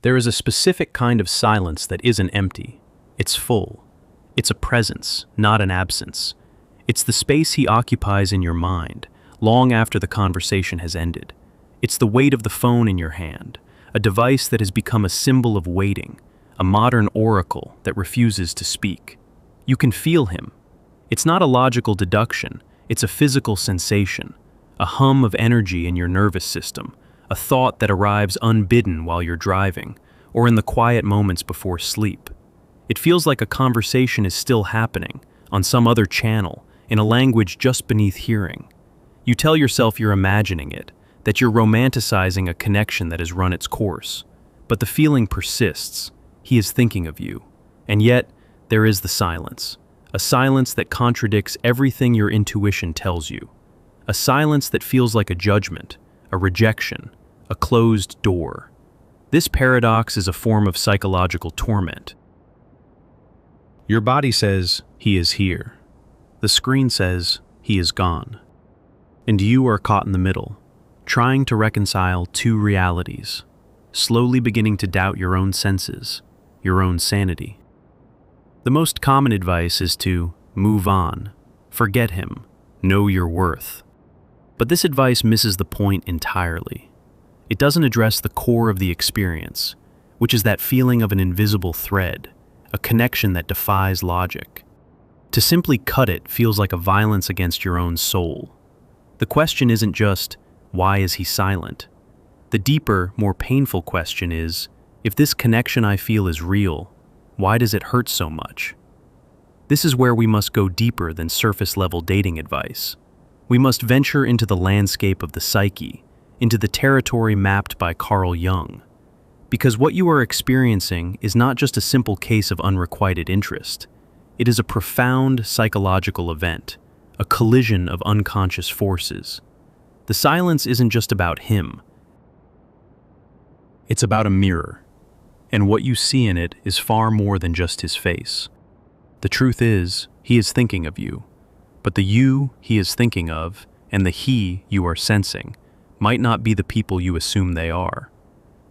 There is a specific kind of silence that isn't empty. It's full. It's a presence, not an absence. It's the space he occupies in your mind, long after the conversation has ended. It's the weight of the phone in your hand, a device that has become a symbol of waiting, a modern oracle that refuses to speak. You can feel him. It's not a logical deduction, it's a physical sensation, a hum of energy in your nervous system, a thought that arrives unbidden while you're driving, or in the quiet moments before sleep. It feels like a conversation is still happening, on some other channel, in a language just beneath hearing. You tell yourself you're imagining it, that you're romanticizing a connection that has run its course. But the feeling persists. He is thinking of you. And yet, there is the silence. A silence that contradicts everything your intuition tells you. A silence that feels like a judgment, a rejection, a closed door. This paradox is a form of psychological torment. Your body says, he is here. The screen says, he is gone. And you are caught in the middle, trying to reconcile two realities, slowly beginning to doubt your own senses, your own sanity. The most common advice is to move on, forget him, know your worth. But this advice misses the point entirely. It doesn't address the core of the experience, which is that feeling of an invisible thread, a connection that defies logic. To simply cut it feels like a violence against your own soul. The question isn't just, why is he silent? The deeper, more painful question is, if this connection I feel is real, why does it hurt so much? This is where we must go deeper than surface-level dating advice. We must venture into the landscape of the psyche, into the territory mapped by Carl Jung. Because what you are experiencing is not just a simple case of unrequited interest. It is a profound psychological event, a collision of unconscious forces. The silence isn't just about him. It's about a mirror, and what you see in it is far more than just his face. The truth is, he is thinking of you, but the you he is thinking of and the he you are sensing might not be the people you assume they are.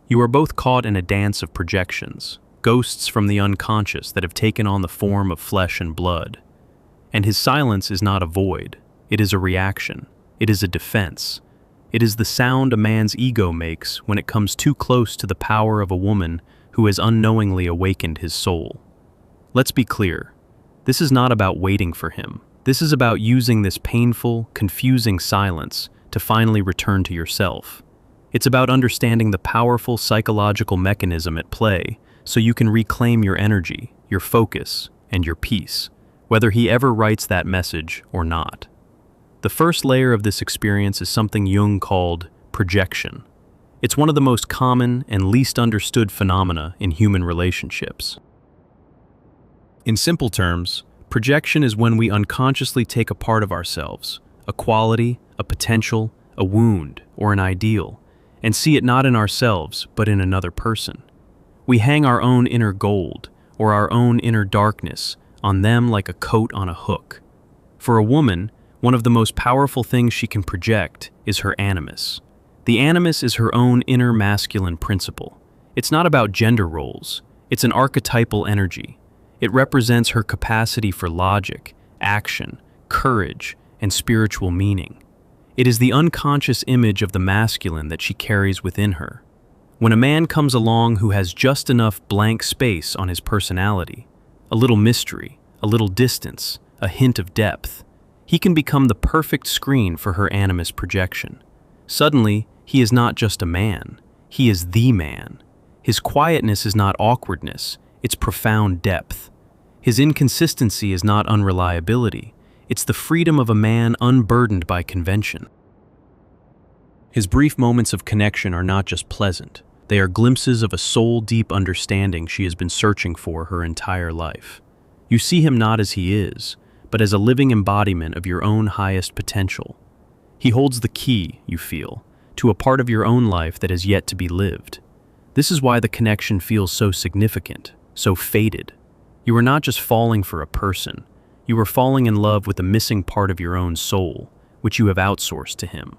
You are both caught in a dance of projections, ghosts from the unconscious that have taken on the form of flesh and blood. And his silence is not a void, it is a reaction, it is a defense. It is the sound a man's ego makes when it comes too close to the power of a woman who has unknowingly awakened his soul. Let's be clear, this is not about waiting for him. This is about using this painful, confusing silence to finally return to yourself. It's about understanding the powerful psychological mechanism at play so you can reclaim your energy, your focus, and your peace, whether he ever writes that message or not. The first layer of this experience is something Jung called projection. It's one of the most common and least understood phenomena in human relationships. In simple terms, projection is when we unconsciously take a part of ourselves, a quality, a potential, a wound, or an ideal, and see it not in ourselves, but in another person. We hang our own inner gold, or our own inner darkness, on them like a coat on a hook. For a woman, one of the most powerful things she can project is her animus. The animus is her own inner masculine principle. It's not about gender roles. It's an archetypal energy. It represents her capacity for logic, action, courage, and spiritual meaning. It is the unconscious image of the masculine that she carries within her. When a man comes along who has just enough blank space on his personality, a little mystery, a little distance, a hint of depth, he can become the perfect screen for her animus projection. Suddenly, he is not just a man, he is the man. His quietness is not awkwardness, it's profound depth. His inconsistency is not unreliability, it's the freedom of a man unburdened by convention. His brief moments of connection are not just pleasant, they are glimpses of a soul-deep understanding she has been searching for her entire life. You see him not as he is, but as a living embodiment of your own highest potential. He holds the key, you feel, to a part of your own life that has yet to be lived. This is why the connection feels so significant, so fated. You are not just falling for a person, you are falling in love with the missing part of your own soul, which you have outsourced to him.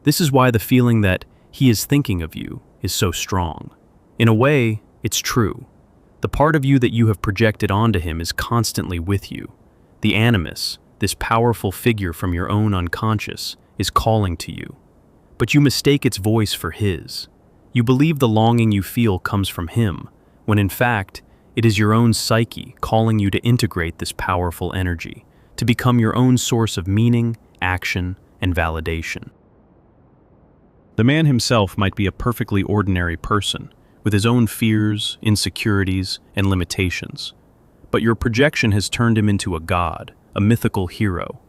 This is why the feeling that he is thinking of you is so strong. In a way, it's true. The part of you that you have projected onto him is constantly with you. The animus, this powerful figure from your own unconscious, is calling to you. But you mistake its voice for his. You believe the longing you feel comes from him, when in fact, it is your own psyche calling you to integrate this powerful energy, to become your own source of meaning, action, and validation. The man himself might be a perfectly ordinary person, with his own fears, insecurities, and limitations. But your projection has turned him into a god, a mythical hero.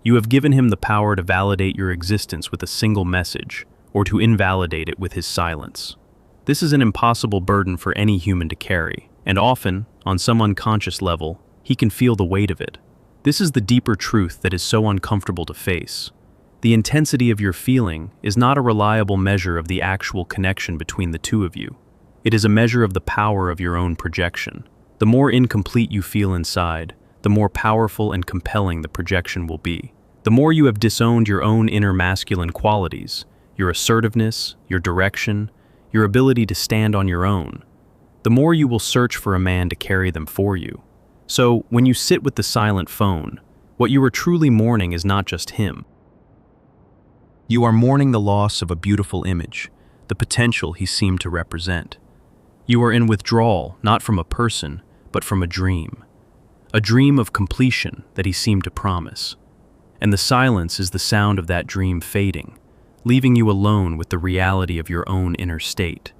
You have given him the power to validate your existence with a single message, or to invalidate it with his silence. This is an impossible burden for any human to carry, and often, on some unconscious level, he can feel the weight of it. This is the deeper truth that is so uncomfortable to face. The intensity of your feeling is not a reliable measure of the actual connection between the two of you. It is a measure of the power of your own projection. The more incomplete you feel inside, the more powerful and compelling the projection will be. The more you have disowned your own inner masculine qualities, your assertiveness, your direction, your ability to stand on your own, the more you will search for a man to carry them for you. So, when you sit with the silent phone, what you are truly mourning is not just him. You are mourning the loss of a beautiful image, the potential he seemed to represent. You are in withdrawal, not from a person, but from a dream of completion that he seemed to promise. And the silence is the sound of that dream fading, leaving you alone with the reality of your own inner state.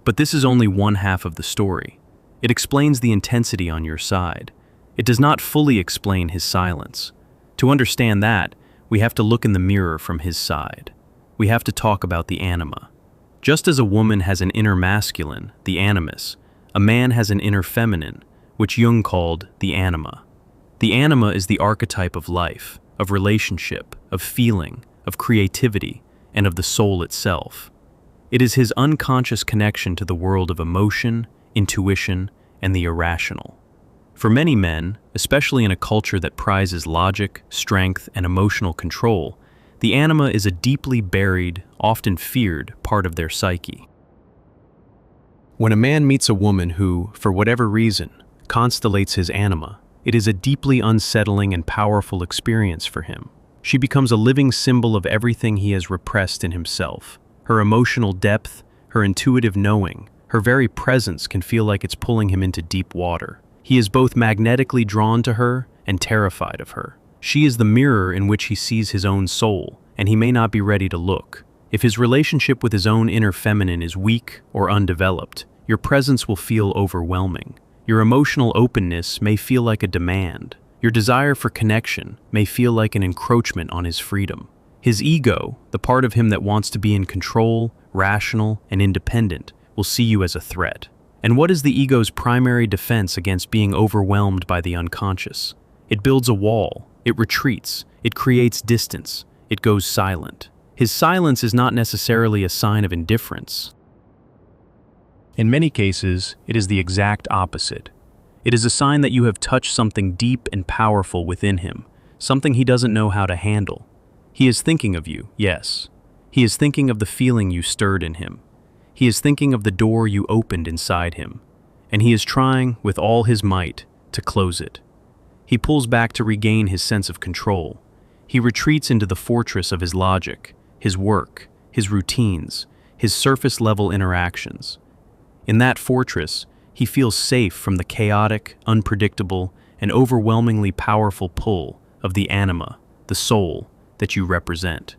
But this is only one half of the story. It explains the intensity on your side. It does not fully explain his silence. To understand that, we have to look in the mirror from his side. We have to talk about the anima. Just as a woman has an inner masculine, the animus, a man has an inner feminine, which Jung called the anima. The anima is the archetype of life, of relationship, of feeling, of creativity, and of the soul itself. It is his unconscious connection to the world of emotion, intuition, and the irrational. For many men, especially in a culture that prizes logic, strength, and emotional control, the anima is a deeply buried, often feared part of their psyche. When a man meets a woman who, for whatever reason, constellates his anima, it is a deeply unsettling and powerful experience for him. She becomes a living symbol of everything he has repressed in himself. Her emotional depth, her intuitive knowing, her very presence can feel like it's pulling him into deep water. He is both magnetically drawn to her and terrified of her. She is the mirror in which he sees his own soul, and he may not be ready to look. If his relationship with his own inner feminine is weak or undeveloped, your presence will feel overwhelming. Your emotional openness may feel like a demand. Your desire for connection may feel like an encroachment on his freedom. His ego, the part of him that wants to be in control, rational, and independent, will see you as a threat. And what is the ego's primary defense against being overwhelmed by the unconscious? It builds a wall. It retreats, it creates distance, it goes silent. His silence is not necessarily a sign of indifference. In many cases, it is the exact opposite. It is a sign that you have touched something deep and powerful within him, something he doesn't know how to handle. He is thinking of you, yes. He is thinking of the feeling you stirred in him. He is thinking of the door you opened inside him, and he is trying, with all his might, to close it. He pulls back to regain his sense of control. He retreats into the fortress of his logic, his work, his routines, his surface-level interactions. In that fortress, he feels safe from the chaotic, unpredictable, and overwhelmingly powerful pull of the anima, the soul, that you represent.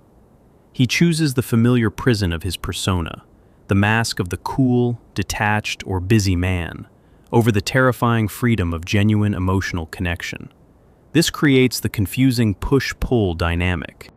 He chooses the familiar prison of his persona, the mask of the cool, detached, or busy man, over the terrifying freedom of genuine emotional connection. This creates the confusing push-pull dynamic.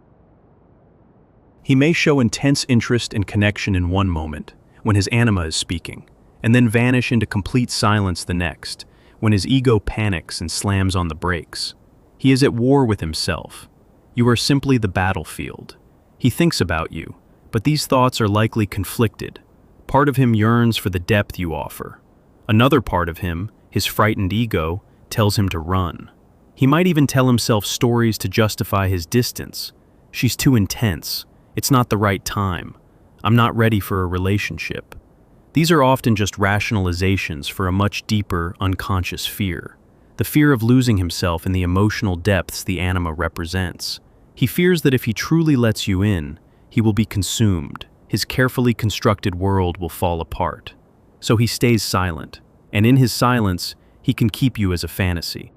He may show intense interest and connection in one moment, when his anima is speaking, and then vanish into complete silence the next, when his ego panics and slams on the brakes. He is at war with himself. You are simply the battlefield. He thinks about you, but these thoughts are likely conflicted. Part of him yearns for the depth you offer. Another part of him, his frightened ego, tells him to run. He might even tell himself stories to justify his distance. She's too intense. It's not the right time. I'm not ready for a relationship. These are often just rationalizations for a much deeper, unconscious fear. The fear of losing himself in the emotional depths the anima represents. He fears that if he truly lets you in, he will be consumed. His carefully constructed world will fall apart. So he stays silent, and in his silence, he can keep you as a fantasy.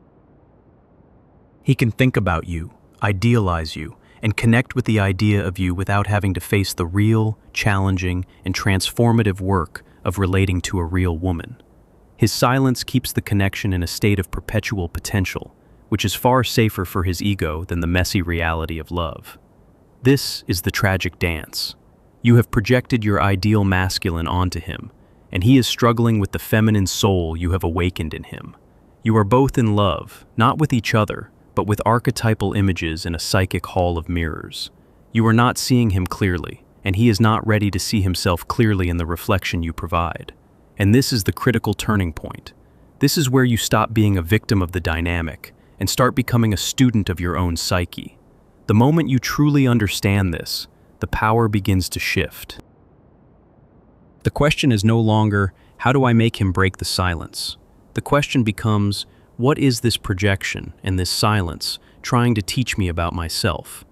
He can think about you, idealize you, and connect with the idea of you without having to face the real, challenging, and transformative work of relating to a real woman. His silence keeps the connection in a state of perpetual potential, which is far safer for his ego than the messy reality of love. This is the tragic dance. You have projected your ideal masculine onto him, and he is struggling with the feminine soul you have awakened in him. You are both in love, not with each other, but with archetypal images in a psychic hall of mirrors. You are not seeing him clearly, and he is not ready to see himself clearly in the reflection you provide. And this is the critical turning point. This is where you stop being a victim of the dynamic and start becoming a student of your own psyche. The moment you truly understand this, the power begins to shift. The question is no longer, how do I make him break the silence? The question becomes, what is this projection and this silence trying to teach me about myself?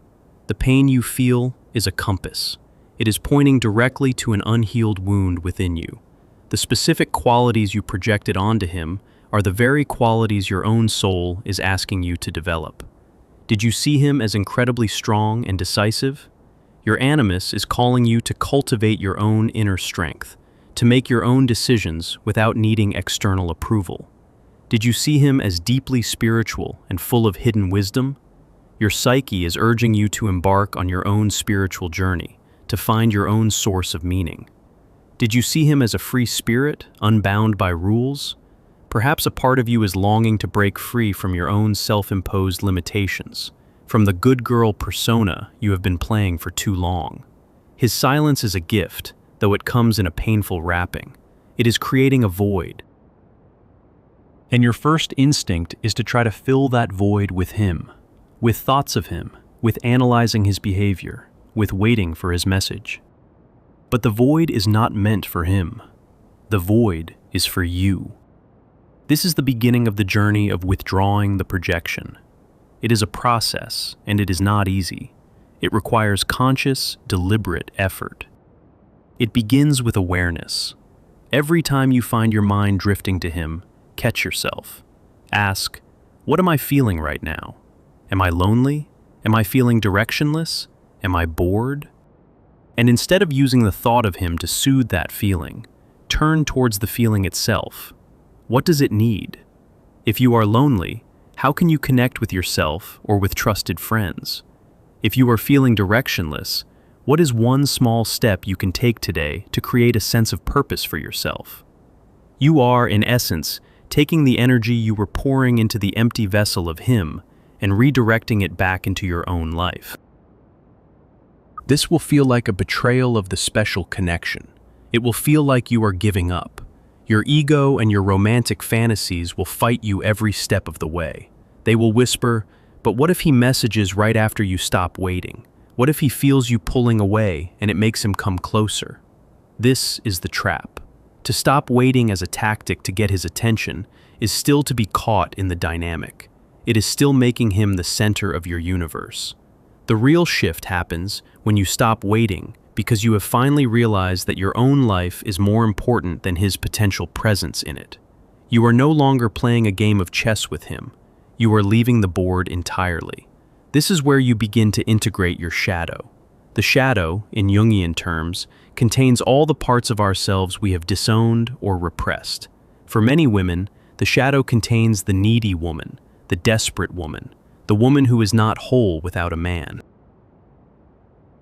The pain you feel is a compass. It is pointing directly to an unhealed wound within you. The specific qualities you projected onto him are the very qualities your own soul is asking you to develop. Did you see him as incredibly strong and decisive? Your animus is calling you to cultivate your own inner strength, to make your own decisions without needing external approval. Did you see him as deeply spiritual and full of hidden wisdom? Your psyche is urging you to embark on your own spiritual journey, to find your own source of meaning. Did you see him as a free spirit, unbound by rules? Perhaps a part of you is longing to break free from your own self-imposed limitations, from the good girl persona you have been playing for too long. His silence is a gift, though it comes in a painful wrapping. It is creating a void. And your first instinct is to try to fill that void with him, with thoughts of him, with analyzing his behavior, with waiting for his message. But the void is not meant for him. The void is for you. This is the beginning of the journey of withdrawing the projection. It is a process, and it is not easy. It requires conscious, deliberate effort. It begins with awareness. Every time you find your mind drifting to him, catch yourself. Ask, what am I feeling right now? Am I lonely? Am I feeling directionless? Am I bored? And instead of using the thought of him to soothe that feeling, turn towards the feeling itself. What does it need? If you are lonely, how can you connect with yourself or with trusted friends? If you are feeling directionless, what is one small step you can take today to create a sense of purpose for yourself? You are, in essence, taking the energy you were pouring into the empty vessel of him and redirecting it back into your own life. This will feel like a betrayal of the special connection. It will feel like you are giving up. Your ego and your romantic fantasies will fight you every step of the way. They will whisper, but what if he messages right after you stop waiting? What if he feels you pulling away and it makes him come closer? This is the trap. To stop waiting as a tactic to get his attention is still to be caught in the dynamic. It is still making him the center of your universe. The real shift happens when you stop waiting because you have finally realized that your own life is more important than his potential presence in it. You are no longer playing a game of chess with him. You are leaving the board entirely. This is where you begin to integrate your shadow. The shadow, in Jungian terms, contains all the parts of ourselves we have disowned or repressed. For many women, the shadow contains the needy woman, the desperate woman, the woman who is not whole without a man.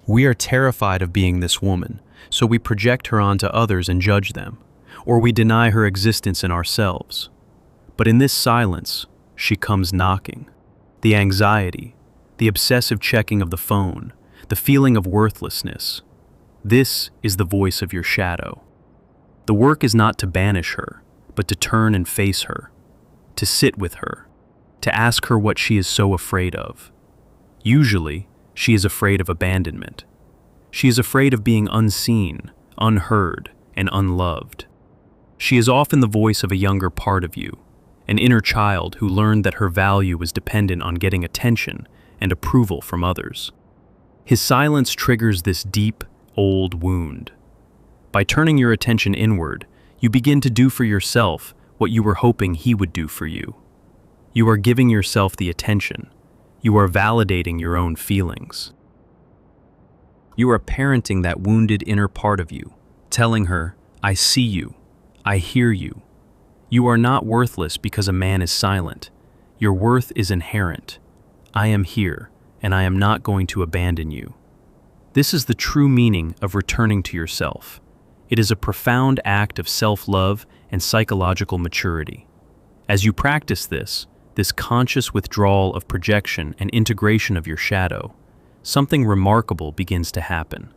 We are terrified of being this woman, so we project her onto others and judge them, or we deny her existence in ourselves. But in this silence, she comes knocking. The anxiety, the obsessive checking of the phone, the feeling of worthlessness. This is the voice of your shadow. The work is not to banish her, but to turn and face her, to sit with her, to ask her what she is so afraid of. Usually, she is afraid of abandonment. She is afraid of being unseen, unheard, and unloved. She is often the voice of a younger part of you, an inner child who learned that her value was dependent on getting attention and approval from others. His silence triggers this deep, old wound. By turning your attention inward, you begin to do for yourself what you were hoping he would do for you. You are giving yourself the attention. You are validating your own feelings. You are parenting that wounded inner part of you, telling her, "I see you. I hear you." You are not worthless because a man is silent. Your worth is inherent. I am here, and I am not going to abandon you. This is the true meaning of returning to yourself. It is a profound act of self-love and psychological maturity. As you practice this conscious withdrawal of projection and integration of your shadow, something remarkable begins to happen.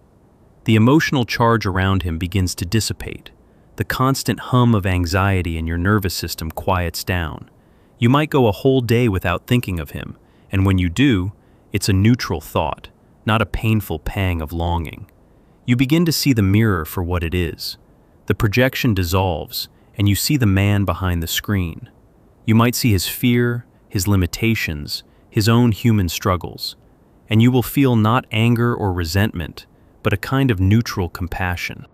The emotional charge around him begins to dissipate. The constant hum of anxiety in your nervous system quiets down. You might go a whole day without thinking of him, and when you do, it's a neutral thought, not a painful pang of longing. You begin to see the mirror for what it is. The projection dissolves, and you see the man behind the screen. You might see his fear, his limitations, his own human struggles, and you will feel not anger or resentment, but a kind of neutral compassion.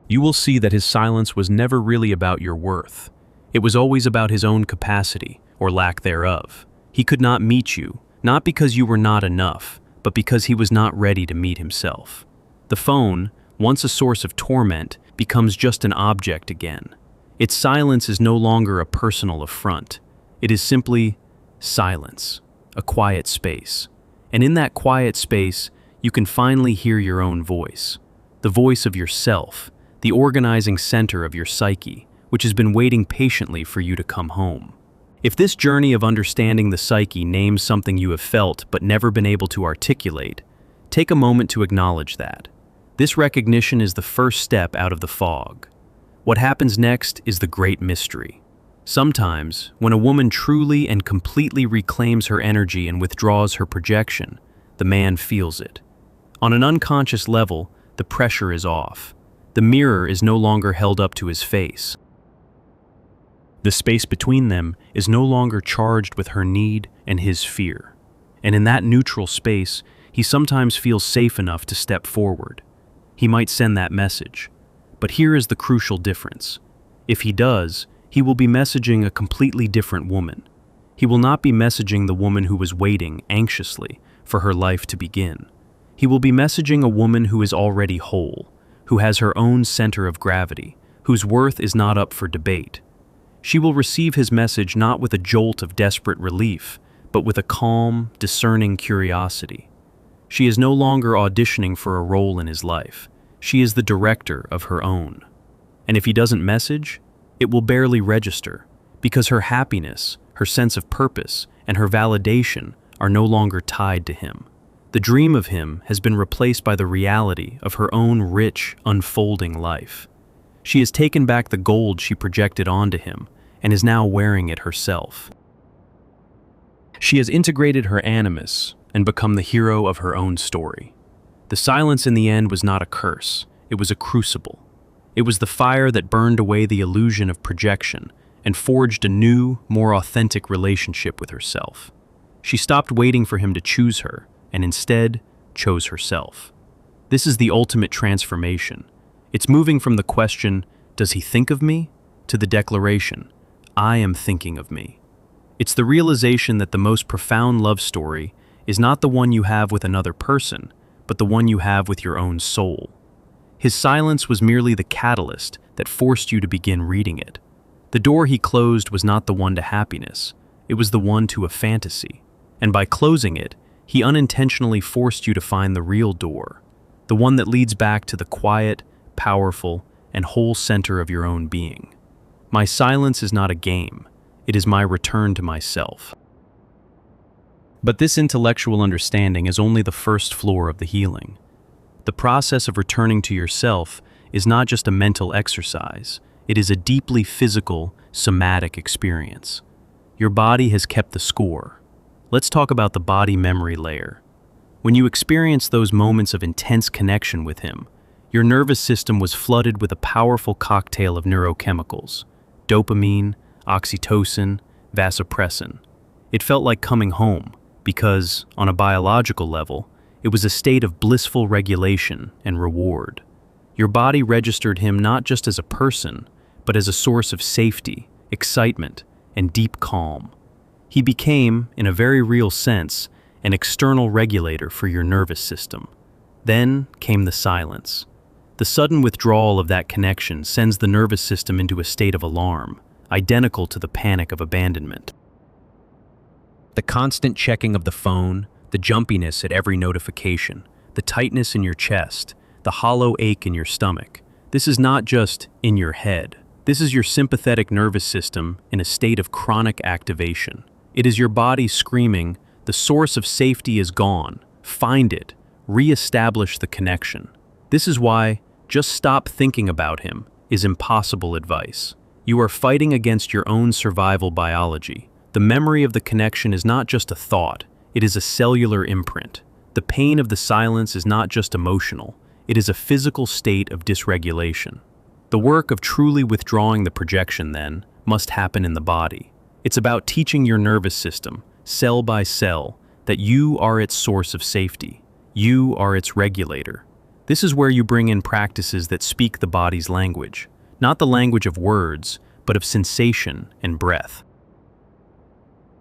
You will see that his silence was never really about your worth. It was always about his own capacity, or lack thereof. He could not meet you, not because you were not enough, but because he was not ready to meet himself. The phone, once a source of torment, becomes just an object again. Its silence is no longer a personal affront. It is simply silence, a quiet space. And in that quiet space, you can finally hear your own voice, the voice of yourself, the organizing center of your psyche, which has been waiting patiently for you to come home. If this journey of understanding the psyche names something you have felt but never been able to articulate, take a moment to acknowledge that. This recognition is the first step out of the fog. What happens next is the great mystery. Sometimes, when a woman truly and completely reclaims her energy and withdraws her projection, the man feels it. On an unconscious level, the pressure is off. The mirror is no longer held up to his face. The space between them is no longer charged with her need and his fear. And in that neutral space, he sometimes feels safe enough to step forward. He might send that message. But here is the crucial difference. If he does, he will be messaging a completely different woman. He will not be messaging the woman who was waiting anxiously for her life to begin. He will be messaging a woman who is already whole, who has her own center of gravity, whose worth is not up for debate. She will receive his message not with a jolt of desperate relief, but with a calm, discerning curiosity. She is no longer auditioning for a role in his life. She is the director of her own. And if he doesn't message, it will barely register, because her happiness, her sense of purpose, and her validation are no longer tied to him. The dream of him has been replaced by the reality of her own rich, unfolding life. She has taken back the gold she projected onto him and is now wearing it herself. She has integrated her animus and become the hero of her own story. The silence in the end was not a curse, it was a crucible. It was the fire that burned away the illusion of projection and forged a new, more authentic relationship with herself. She stopped waiting for him to choose her and instead chose herself. This is the ultimate transformation. It's moving from the question, "Does he think of me?" to the declaration, "I am thinking of me." It's the realization that the most profound love story is not the one you have with another person, but the one you have with your own soul. His silence was merely the catalyst that forced you to begin reading it. The door he closed was not the one to happiness, it was the one to a fantasy. And by closing it, he unintentionally forced you to find the real door, the one that leads back to the quiet, powerful, and whole center of your own being. My silence is not a game, it is my return to myself. But this intellectual understanding is only the first floor of the healing. The process of returning to yourself is not just a mental exercise, it is a deeply physical, somatic experience. Your body has kept the score. Let's talk about the body memory layer. When you experience those moments of intense connection with him, Your nervous system was flooded with a powerful cocktail of neurochemicals: dopamine, oxytocin, vasopressin. It felt like coming home because, on a biological level, it was a state of blissful regulation and reward. Your body registered him not just as a person, but as a source of safety, excitement, and deep calm. He became, in a very real sense, an external regulator for your nervous system. Then came the silence. The sudden withdrawal of that connection sends the nervous system into a state of alarm, identical to the panic of abandonment. The constant checking of the phone, the jumpiness at every notification, the tightness in your chest, the hollow ache in your stomach. This is not just in your head. This is your sympathetic nervous system in a state of chronic activation. It is your body screaming, "The source of safety is gone. Find it. Re-establish the connection." This is why "just stop thinking about him" is impossible advice. You are fighting against your own survival biology. The memory of the connection is not just a thought, it is a cellular imprint. The pain of the silence is not just emotional, it is a physical state of dysregulation. The work of truly withdrawing the projection, then, must happen in the body. It's about teaching your nervous system, cell by cell, that you are its source of safety. You are its regulator. This is where you bring in practices that speak the body's language, not the language of words, but of sensation and breath.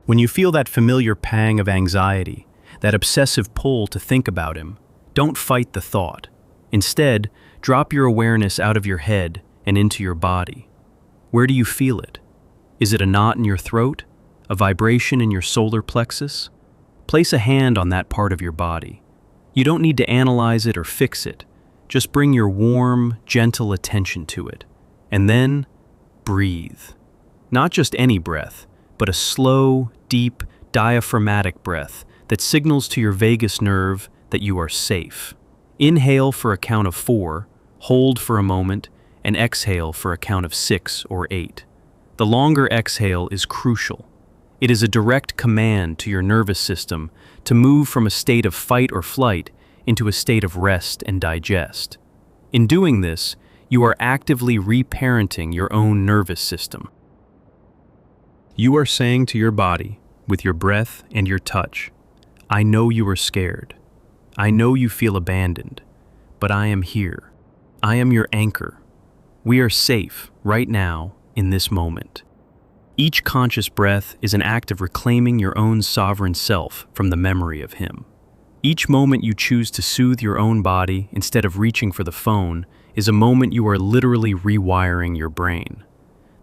When you feel that familiar pang of anxiety, that obsessive pull to think about him, don't fight the thought. Instead, drop your awareness out of your head and into your body. Where do you feel it? Is it a knot in your throat? A vibration in your solar plexus? Place a hand on that part of your body. You don't need to analyze it or fix it. Just bring your warm, gentle attention to it. And then, breathe. Not just any breath, but a slow, deep, diaphragmatic breath that signals to your vagus nerve that you are safe. Inhale for a count of 4, hold for a moment, and exhale for a count of 6 or 8. The longer exhale is crucial. It is a direct command to your nervous system to move from a state of fight or flight into a state of rest and digest. In doing this, you are actively reparenting your own nervous system. You are saying to your body, with your breath and your touch, "I know you are scared. I know you feel abandoned, but I am here. I am your anchor. We are safe right now in this moment." Each conscious breath is an act of reclaiming your own sovereign self from the memory of him. Each moment you choose to soothe your own body instead of reaching for the phone is a moment you are literally rewiring your brain.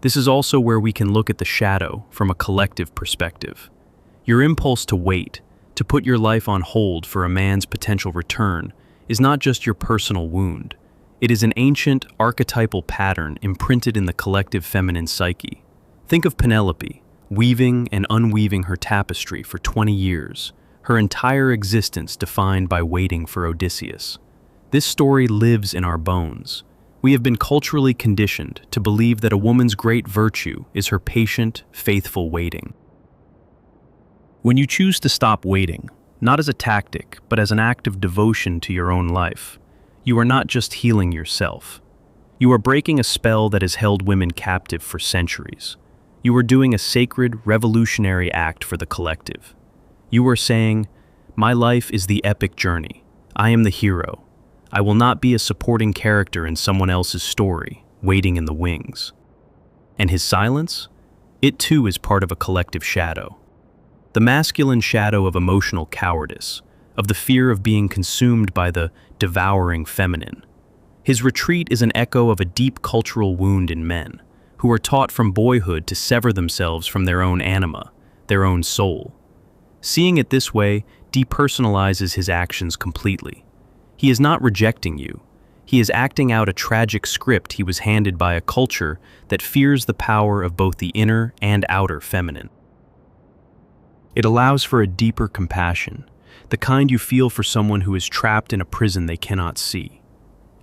This is also where we can look at the shadow from a collective perspective. Your impulse to wait, to put your life on hold for a man's potential return, is not just your personal wound. It is an ancient, archetypal pattern imprinted in the collective feminine psyche. Think of Penelope, weaving and unweaving her tapestry for 20 years, her entire existence defined by waiting for Odysseus. This story lives in our bones. We have been culturally conditioned to believe that a woman's great virtue is her patient, faithful waiting. When you choose to stop waiting, not as a tactic, but as an act of devotion to your own life, you are not just healing yourself. You are breaking a spell that has held women captive for centuries. You are doing a sacred, revolutionary act for the collective. You are saying, "My life is the epic journey. I am the hero. I will not be a supporting character in someone else's story, waiting in the wings." And his silence? It too is part of a collective shadow. The masculine shadow of emotional cowardice, of the fear of being consumed by the devouring feminine. His retreat is an echo of a deep cultural wound in men, who are taught from boyhood to sever themselves from their own anima, their own soul. Seeing it this way depersonalizes his actions completely. He is not rejecting you. He is acting out a tragic script he was handed by a culture that fears the power of both the inner and outer feminine. It allows for a deeper compassion, the kind you feel for someone who is trapped in a prison they cannot see.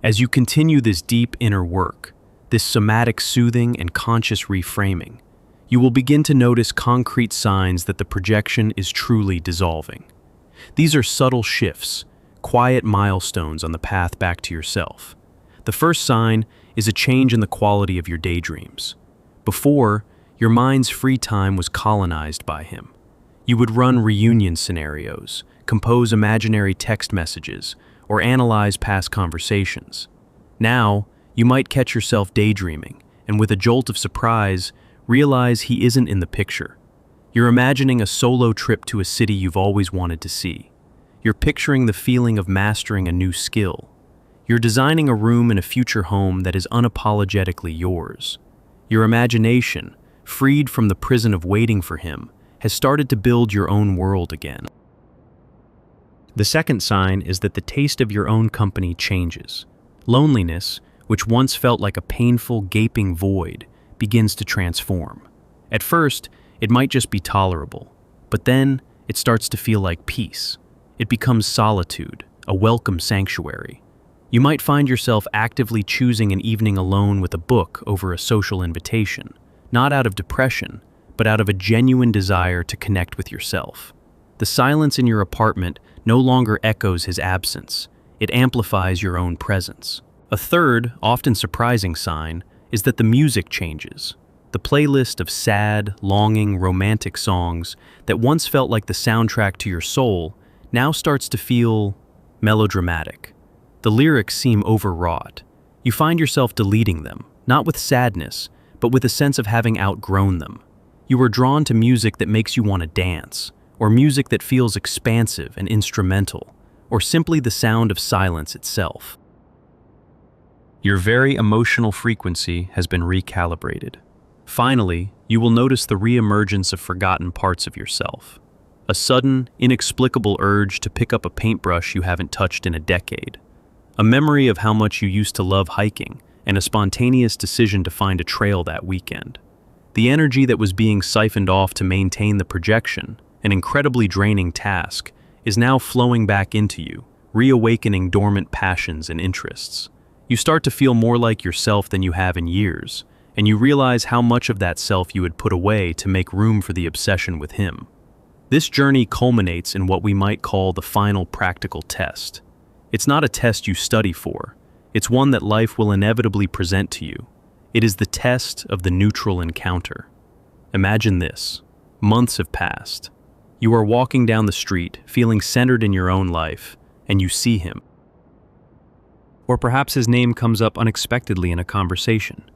As you continue this deep inner work, this somatic soothing and conscious reframing, you will begin to notice concrete signs that the projection is truly dissolving. These are subtle shifts, quiet milestones on the path back to yourself. The first sign is a change in the quality of your daydreams. Before, your mind's free time was colonized by him. You would run reunion scenarios, compose imaginary text messages, or analyze past conversations. Now, you might catch yourself daydreaming, and with a jolt of surprise, realize he isn't in the picture. You're imagining a solo trip to a city you've always wanted to see. You're picturing the feeling of mastering a new skill. You're designing a room in a future home that is unapologetically yours. Your imagination, freed from the prison of waiting for him, has started to build your own world again. The second sign is that the taste of your own company changes. Loneliness, which once felt like a painful, gaping void, begins to transform. At first, it might just be tolerable, but then it starts to feel like peace. It becomes solitude, a welcome sanctuary. You might find yourself actively choosing an evening alone with a book over a social invitation, not out of depression, but out of a genuine desire to connect with yourself. The silence in your apartment no longer echoes his absence. It amplifies your own presence. A third, often surprising sign is that the music changes. The playlist of sad, longing, romantic songs that once felt like the soundtrack to your soul now starts to feel melodramatic. The lyrics seem overwrought. You find yourself deleting them, not with sadness, but with a sense of having outgrown them. You are drawn to music that makes you want to dance, or music that feels expansive and instrumental, or simply the sound of silence itself. Your very emotional frequency has been recalibrated. Finally, you will notice the re-emergence of forgotten parts of yourself. A sudden, inexplicable urge to pick up a paintbrush you haven't touched in a decade. A memory of how much you used to love hiking, and a spontaneous decision to find a trail that weekend. The energy that was being siphoned off to maintain the projection, an incredibly draining task, is now flowing back into you, reawakening dormant passions and interests. You start to feel more like yourself than you have in years, and you realize how much of that self you had put away to make room for the obsession with him. This journey culminates in what we might call the final practical test. It's not a test you study for. It's one that life will inevitably present to you. It is the test of the neutral encounter. Imagine this. Months have passed. You are walking down the street, feeling centered in your own life, and you see him. Or perhaps his name comes up unexpectedly in a conversation.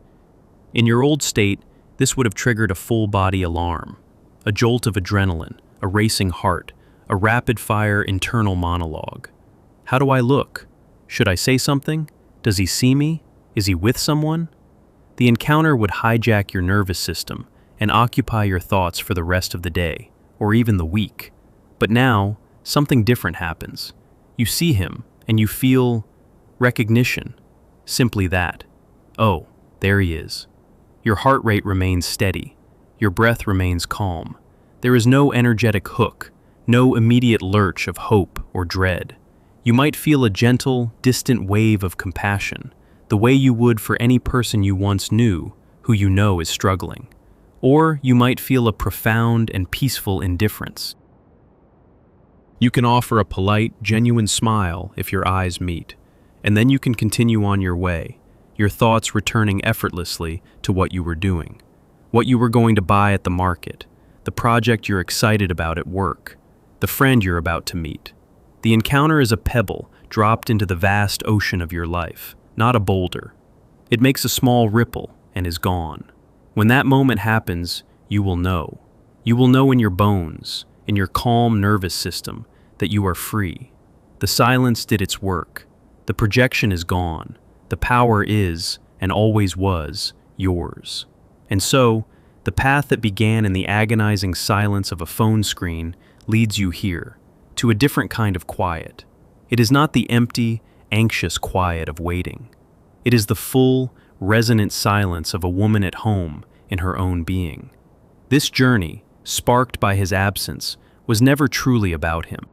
In your old state, this would have triggered a full-body alarm, a jolt of adrenaline, a racing heart, a rapid-fire internal monologue. How do I look? Should I say something? Does he see me? Is he with someone? The encounter would hijack your nervous system and occupy your thoughts for the rest of the day, or even the week. But now, something different happens. You see him, and you feel recognition. Simply that. Oh, there he is. Your heart rate remains steady. Your breath remains calm. There is no energetic hook, no immediate lurch of hope or dread. You might feel a gentle, distant wave of compassion, the way you would for any person you once knew who you know is struggling. Or you might feel a profound and peaceful indifference. You can offer a polite, genuine smile if your eyes meet, and then you can continue on your way, your thoughts returning effortlessly to what you were doing, what you were going to buy at the market, the project you're excited about at work, the friend you're about to meet. The encounter is a pebble dropped into the vast ocean of your life, not a boulder. It makes a small ripple and is gone. When that moment happens, you will know. You will know in your bones, in your calm nervous system, that you are free. The silence did its work. The projection is gone. The power is, and always was, yours. And so, the path that began in the agonizing silence of a phone screen leads you here, to a different kind of quiet. It is not the empty, anxious quiet of waiting. It is the full, resonant silence of a woman at home in her own being. This journey, sparked by his absence, was never truly about him.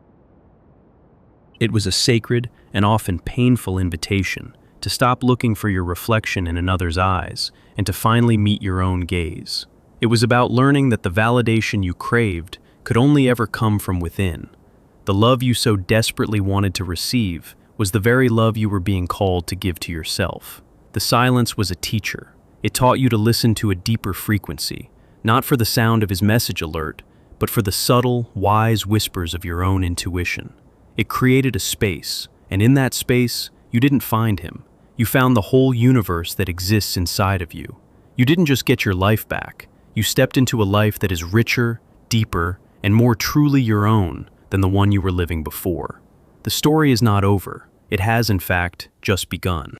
It was a sacred and often painful invitation to stop looking for your reflection in another's eyes and to finally meet your own gaze. It was about learning that the validation you craved could only ever come from within. The love you so desperately wanted to receive was the very love you were being called to give to yourself. The silence was a teacher. It taught you to listen to a deeper frequency, not for the sound of his message alert, but for the subtle, wise whispers of your own intuition. It created a space, and in that space, you didn't find him. You found the whole universe that exists inside of you. You didn't just get your life back. You stepped into a life that is richer, deeper, and more truly your own than the one you were living before. The story is not over. It has, in fact, just begun.